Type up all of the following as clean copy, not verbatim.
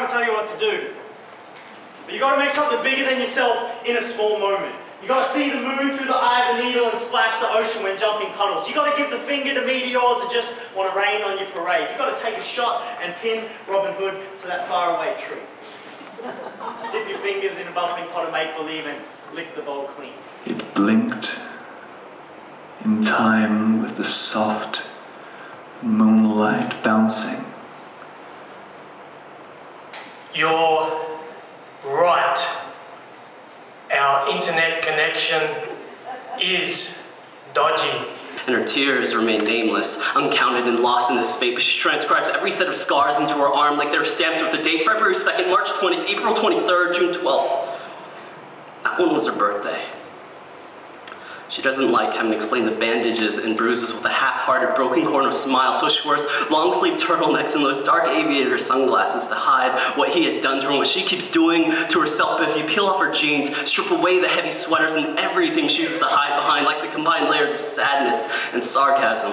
can't tell you what to do. But you gotta make something bigger than yourself in a small moment. You gotta see the moon through the eye of the needle and splash the ocean when jumping puddles. You gotta give the finger to meteors that just wanna rain on your parade. You gotta take a shot and pin Robin Hood to that faraway tree. Dip your fingers in a bubbling pot of make-believe and lick the bowl clean. It blinked in time with the soft moonlight bouncing. You're right. Our internet connection is dodgy. And her tears remain nameless, uncounted and lost in this fate, but she transcribes every set of scars into her arm like they were stamped with the date February 2nd, March 20th, April 23rd, June 12th. That one was her birthday. She doesn't like having to explain the bandages and bruises with a half-hearted, broken corner smile, so she wears long-sleeved turtlenecks and those dark aviator sunglasses to hide what he had done to her and what she keeps doing to herself. But if you peel off her jeans, strip away the heavy sweaters and everything she uses to hide behind, like the combined layers of sadness and sarcasm,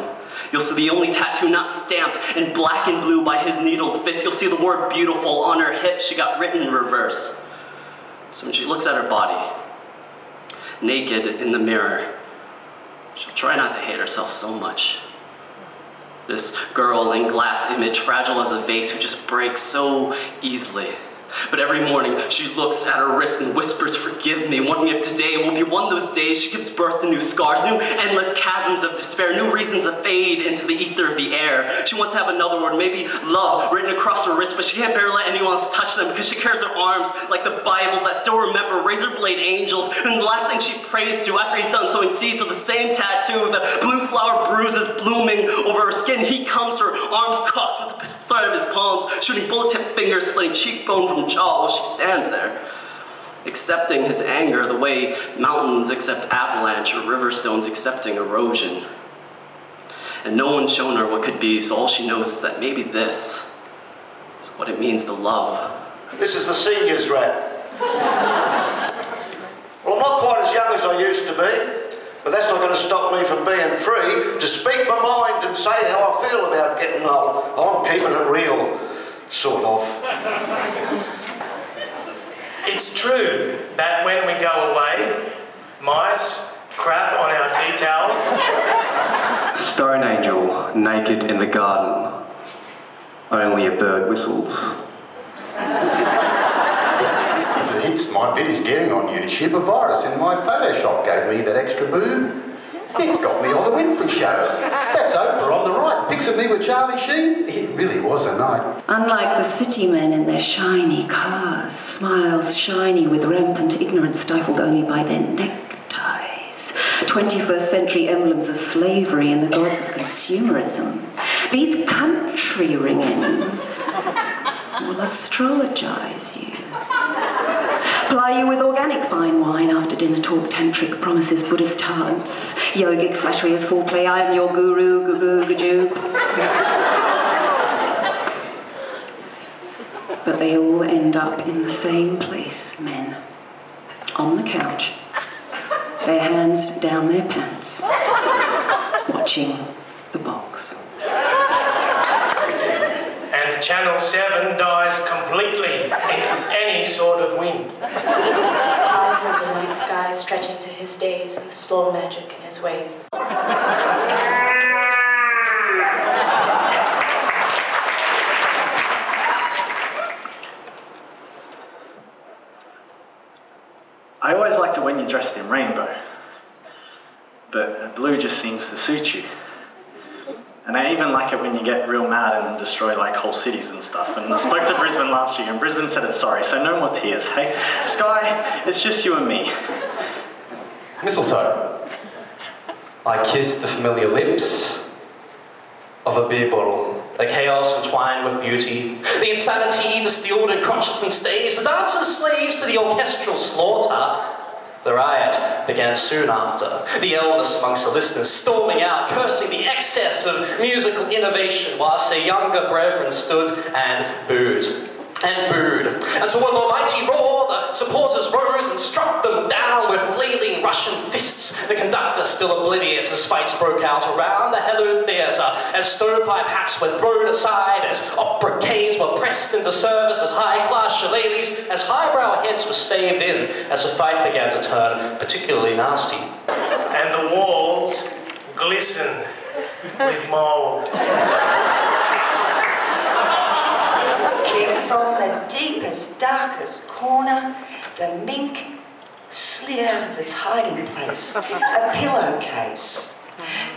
you'll see the only tattoo not stamped in black and blue by his needled fist. You'll see the word beautiful on her hip. She got written in reverse. So when she looks at her body, naked in the mirror, she'll try not to hate herself so much. This girl in glass image, fragile as a vase, who just breaks so easily. But every morning, she looks at her wrist and whispers, "Forgive me," wondering if today will be one of those days she gives birth to new scars, new endless chasms of despair, new reasons to fade into the ether of the air. She wants to have another word, maybe love, written across her wrist, but she can't bear to let anyone else touch them because she carries her arms like the Bibles that still remember razor blade angels, and the last thing she prays to after he's done sowing seeds of the same tattoo, the blue flower bruises blooming over her skin. He comes, her arms cocked with the thread of his palms, shooting bullet-tipped fingers, splitting cheekbone from jaw while she stands there, accepting his anger the way mountains accept avalanche or river stones accepting erosion. And no one's shown her what could be, so all she knows is that maybe this is what it means to love. This is the seniors rap. Well, I'm not quite as young as I used to be, but that's not going to stop me from being free to speak my mind and say how I feel about getting old. I'm keeping it real, sort of. It's true that when we go away, mice crap on our tea towels. Stone angel, naked in the garden. Only a bird whistles. My vid is getting on YouTube. A virus in my Photoshop gave me that extra boob. It got me on the Winfrey Show. That's Oprah on the right. Pics of me with Charlie Sheen. It really was a night. Unlike the city men in their shiny cars, smiles shiny with rampant ignorance stifled only by their neckties, 21st century emblems of slavery and the gods of consumerism, these country ring-ins will astrologize you. Ply you with organic fine wine after dinner talk, tantric promises, Buddhist chants, yogic flattery as foreplay, I am your guru, goo-goo-goo-joo. But they all end up in the same place, men. On the couch, their hands down their pants, watching the box. And Channel 7 dies completely in any sort of wind. Powerful the night sky stretching to his days and the slow magic in his ways. I always liked it when you're dressed in rainbow, but blue just seems to suit you. And I even like it when you get real mad and destroy like whole cities and stuff. And I spoke to Brisbane last year and Brisbane said it's sorry, so no more tears, hey? Sky, it's just you and me. Mistletoe. I kiss the familiar lips of a beer bottle. The chaos entwined with beauty, the insanity distilled in crotchets and staves, the dancers slaves to the orchestral slaughter. The riot began soon after, the eldest amongst the listeners storming out, cursing the excess of musical innovation, whilst their younger brethren stood and booed. And booed, until with a mighty roar, the supporters rose and struck them down with flailing Russian fists. The conductor still oblivious as fights broke out around the Hello Theatre, as stovepipe hats were thrown aside, as opera canes were pressed into service, as high-class shillelaghs, as highbrow heads were staved in, as the fight began to turn particularly nasty. And the walls glisten with mould. From the deepest, darkest corner, the mink slid out of its hiding place, a pillowcase.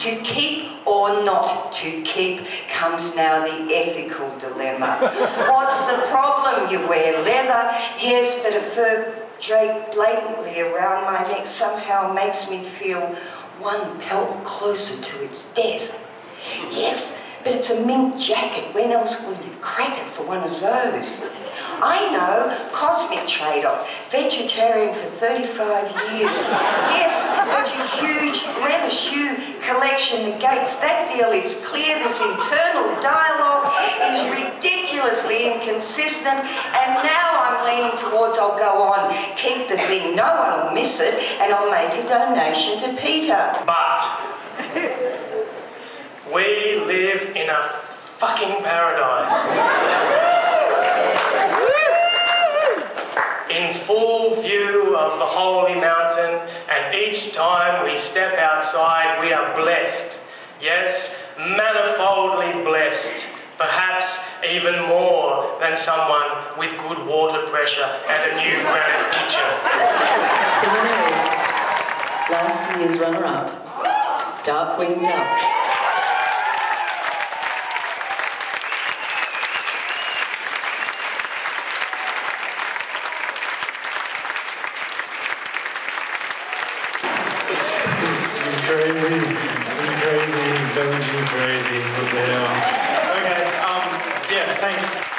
To keep or not to keep comes now the ethical dilemma. What's the problem? You wear leather, yes, but a fur draped blatantly around my neck somehow makes me feel one pelt closer to its death. Yes, but it's a mink jacket. When else would you crack it for one of those? I know, cosmic trade-off. Vegetarian for 35 years. Yes, but your huge leather shoe collection negates that deal. It's clear this internal dialogue is ridiculously inconsistent, and now I'm leaning towards I'll go on, keep the thing, no one will miss it, and I'll make a donation to Peter. But we live in a fucking paradise. In full view of the holy mountain, and each time we step outside we are blessed. Yes, manifoldly blessed. Perhaps even more than someone with good water pressure and a new granite kitchen. The winner is last year's runner-up, Darkwing Duck. Crazy. This is crazy. Crazy. What the hell? Okay, yeah, thanks.